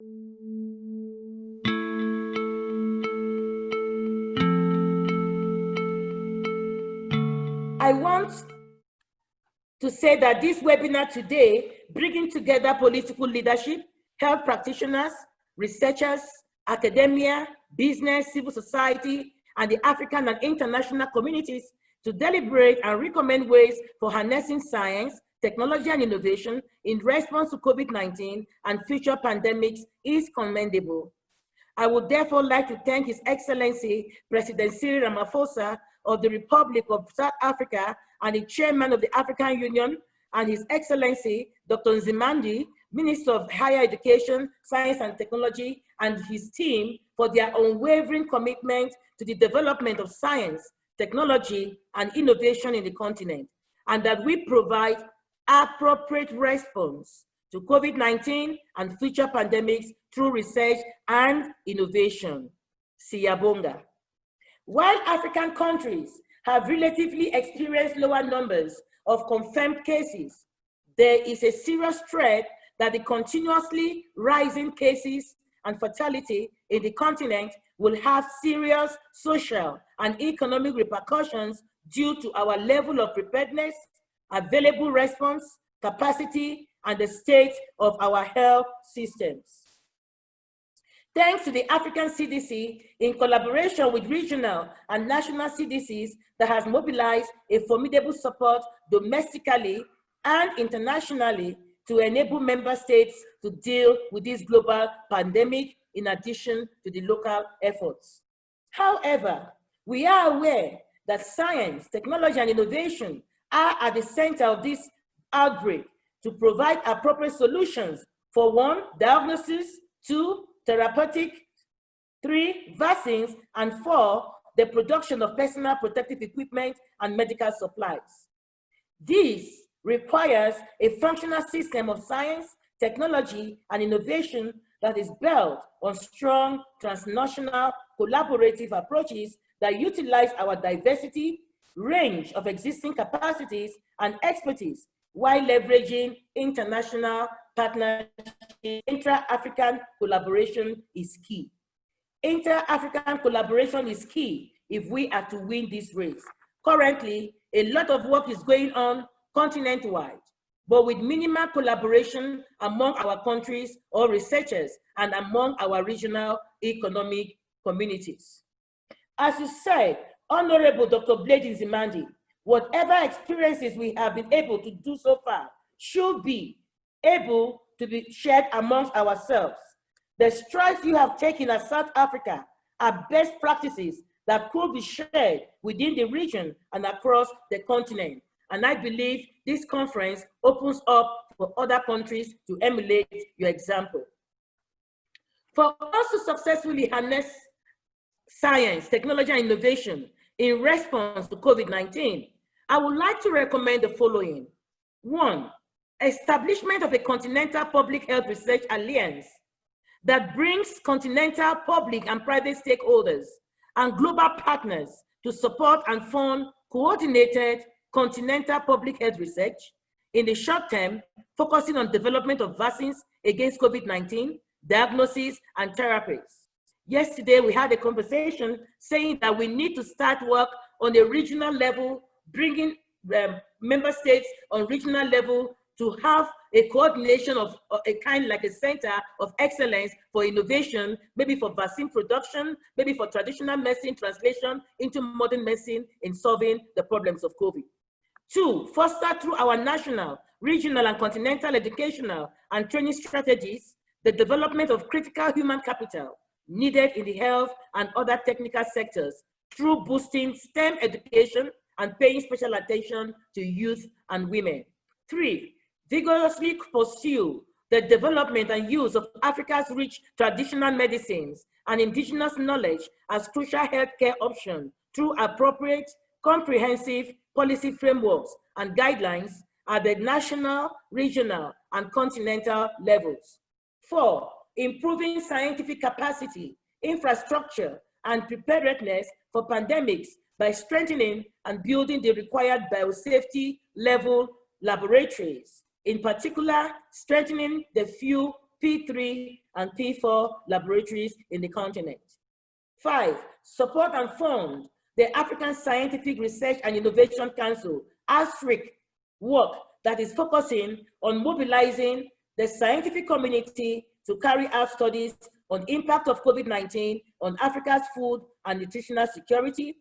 I want to say that this webinar today, bringing together political leadership, health practitioners, researchers, academia, business, civil society, and the African and international communities to deliberate and recommend ways for harnessing science, technology, and innovation in response to COVID-19 and future pandemics is commendable. I would therefore like to thank His Excellency President Cyril Ramaphosa of the Republic of South Africa and the Chairman of the African Union, and His Excellency Dr. Nzimande, Minister of Higher Education, Science and Technology, and his team for their unwavering commitment to the development of science, technology, and innovation in the continent, and that we provide appropriate response to COVID-19 and future pandemics through research and innovation. Siyabonga. While African countries have relatively experienced lower numbers of confirmed cases, there is a serious threat that the continuously rising cases and fatality in the continent will have serious social and economic repercussions due to our level of preparedness, available response, capacity, and the state of our health systems. Thanks to the African CDC, in collaboration with regional and national CDCs that has mobilized a formidable support domestically and internationally to enable member states to deal with this global pandemic in addition to the local efforts. However, we are aware that science, technology, and innovation are at the center of this outbreak to provide appropriate solutions for 1, diagnosis, 2, therapeutic, 3, vaccines, and 4, the production of personal protective equipment and medical supplies. This requires a functional system of science, technology, and innovation that is built on strong transnational collaborative approaches that utilize our diversity, range of existing capacities and expertise while leveraging international partnerships. Intra-African collaboration is key. Inter-African collaboration is key if we are to win this race. Currently, a lot of work is going on continent-wide, but with minimal collaboration among our countries or researchers and among our regional economic communities. As you said, Honorable Dr. Blade Nzimande, whatever experiences we have been able to do so far should be able to be shared amongst ourselves. The strides you have taken as South Africa are best practices that could be shared within the region and across the continent. And I believe this conference opens up for other countries to emulate your example. For us to successfully harness science, technology, and innovation in response to COVID-19, I would like to recommend the following. 1, establishment of a Continental Public Health Research Alliance that brings continental public and private stakeholders and global partners to support and fund coordinated continental public health research in the short term, focusing on development of vaccines against COVID-19, diagnosis, and therapies. Yesterday, we had a conversation saying that we need to start work on a regional level, bringing member states on regional level to have a coordination of a kind like a center of excellence for innovation, maybe for vaccine production, maybe for traditional medicine translation into modern medicine in solving the problems of COVID. 2, foster through our national, regional, and continental educational and training strategies, the development of critical human capital needed in the health and other technical sectors through boosting STEM education and paying special attention to youth and women. 3, vigorously pursue the development and use of Africa's rich traditional medicines and indigenous knowledge as crucial healthcare option through appropriate, comprehensive policy frameworks and guidelines at the national, regional, and continental levels. 4, improving scientific capacity, infrastructure, and preparedness for pandemics by strengthening and building the required biosafety level laboratories. In particular, strengthening the few P3 and P4 laboratories in the continent. 5, support and fund the African Scientific Research and Innovation Council, ASRIC, work that is focusing on mobilizing the scientific community to carry out studies on impact of COVID-19 on Africa's food and nutritional security,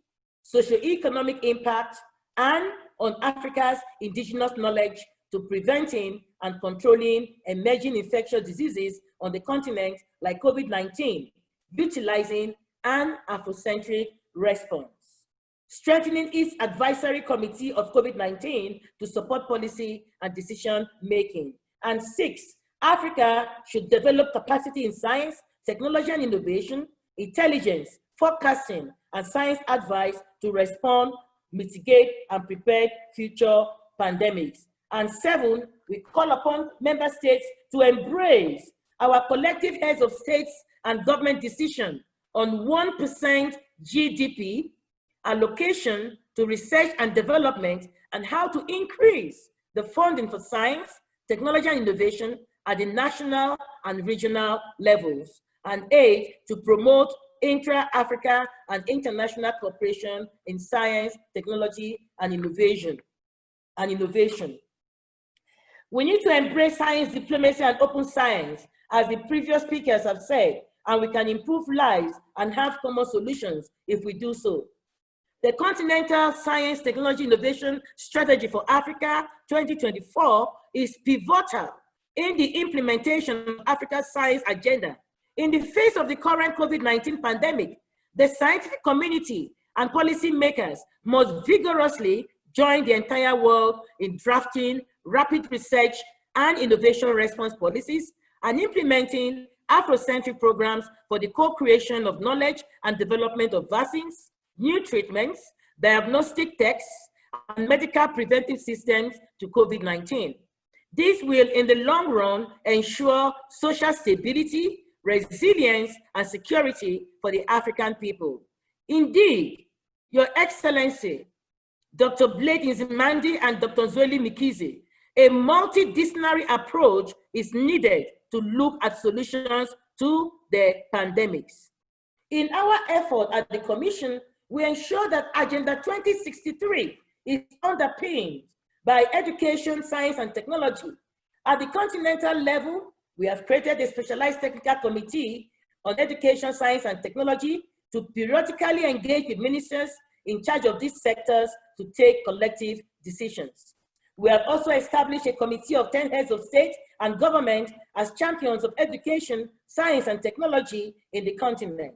socioeconomic impact, and on Africa's indigenous knowledge to preventing and controlling emerging infectious diseases on the continent like COVID-19, utilizing an Afrocentric response. Strengthening its advisory committee of COVID-19 to support policy and decision-making. And 6, Africa should develop capacity in science, technology and innovation, intelligence, forecasting, and science advice to respond, mitigate, and prepare future pandemics. And 7, we call upon member states to embrace our collective heads of states and government decision on 1% GDP allocation to research and development and how to increase the funding for science, technology and innovation at the national and regional levels, and 8, to promote intra-Africa and international cooperation in science, technology, and innovation. We need to embrace science diplomacy and open science, as the previous speakers have said, and we can improve lives and have common solutions if we do so. The Continental Science Technology Innovation Strategy for Africa 2024 is pivotal in the implementation of Africa's science agenda. In the face of the current COVID-19 pandemic, the scientific community and policymakers must vigorously join the entire world in drafting rapid research and innovation response policies and implementing Afrocentric programs for the co-creation of knowledge and development of vaccines, new treatments, diagnostic tests, and medical preventive systems to COVID-19. This will, in the long run, ensure social stability, resilience, and security for the African people. Indeed, Your Excellency, Dr. Blade Nzimande and Dr. Zweli Mkhize, a multidisciplinary approach is needed to look at solutions to the pandemics. In our effort at the Commission, we ensure that Agenda 2063 is underpinned by education, science, and technology. At the continental level, we have created a specialized technical committee on education, science, and technology to periodically engage with ministers in charge of these sectors to take collective decisions. We have also established a committee of 10 heads of state and government as champions of education, science, and technology in the continent.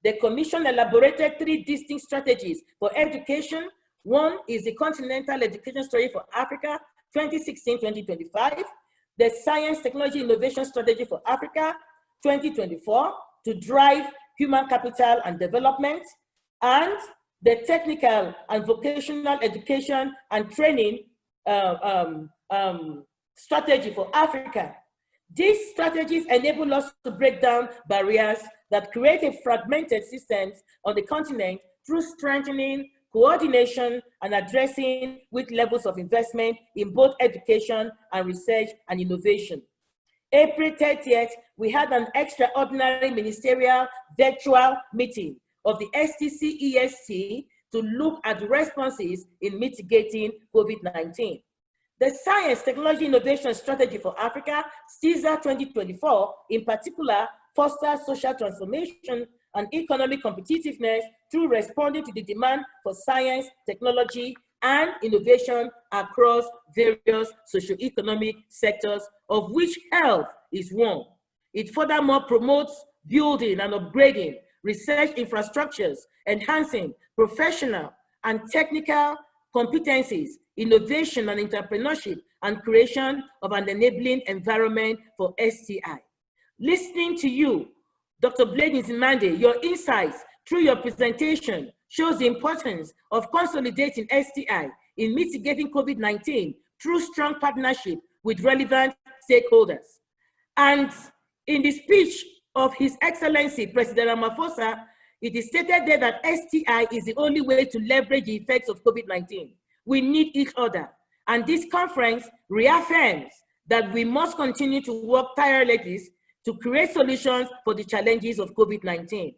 The Commission elaborated 3 distinct strategies for education. One is the Continental Education Strategy for Africa 2016-2025, the Science, Technology, Innovation Strategy for Africa 2024 to drive human capital and development, and the Technical and Vocational Education and Training Strategy for Africa. These strategies enable us to break down barriers that create a fragmented systems on the continent through strengthening coordination and addressing with levels of investment in both education and research and innovation. April 30th, we had an extraordinary ministerial virtual meeting of the STC-EST to look at responses in mitigating COVID-19. The Science, Technology, Innovation Strategy for Africa, STIZA 2024, in particular, fosters social transformation and economic competitiveness through responding to the demand for science, technology, and innovation across various socioeconomic sectors, of which health is one. It furthermore promotes building and upgrading research infrastructures, enhancing professional and technical competencies, innovation and entrepreneurship, and creation of an enabling environment for STI. Listening to you, Dr. Blade Nzimande, your insights through your presentation shows the importance of consolidating STI in mitigating COVID-19 through strong partnership with relevant stakeholders. And in the speech of His Excellency President Ramaphosa, it is stated there that STI is the only way to leverage the effects of COVID-19. We need each other. And this conference reaffirms that we must continue to work tirelessly to create solutions for the challenges of COVID-19.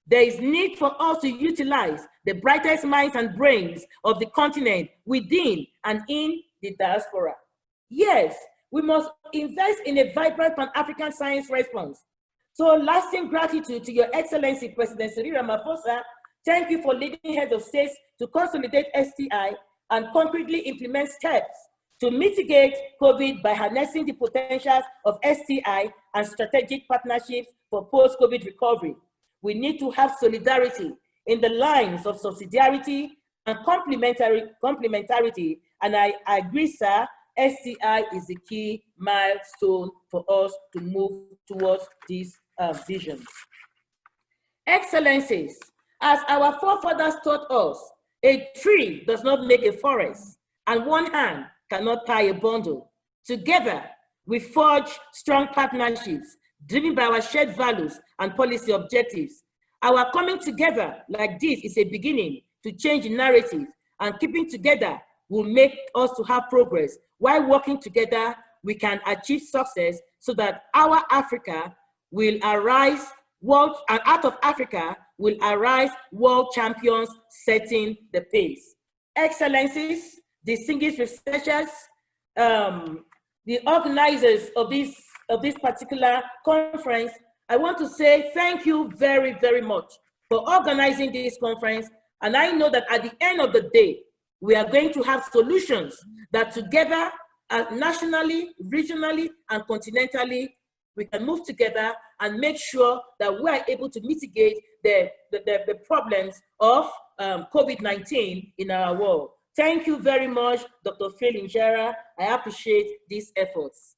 There is need for us to utilize the brightest minds and brains of the continent within and in the diaspora. Yes, we must invest in a vibrant Pan-African science response. So lasting gratitude to Your Excellency, President Cyril Ramaphosa. Thank you for leading heads of states to consolidate STI and concretely implement steps to mitigate COVID by harnessing the potentials of STI and strategic partnerships for post-COVID recovery. We need to have solidarity in the lines of subsidiarity and complementarity. And I agree, sir, STI is the key milestone for us to move towards this vision. Excellencies, as our forefathers taught us, a tree does not make a forest, and one hand cannot tie a bundle. Together, we forge strong partnerships driven by our shared values and policy objectives. Our coming together like this is a beginning to change the narrative, and keeping together will make us to have progress. While working together, we can achieve success so that our Africa will arise, and out of Africa will arise world champions setting the pace. Excellencies, distinguished researchers, the organizers of this particular conference, I want to say thank you very, very much for organizing this conference. And I know that at the end of the day, we are going to have solutions that together, nationally, regionally, and continentally, we can move together and make sure that we are able to mitigate the problems of COVID-19 in our world. Thank you very much, Dr. Phil Injera. I appreciate these efforts.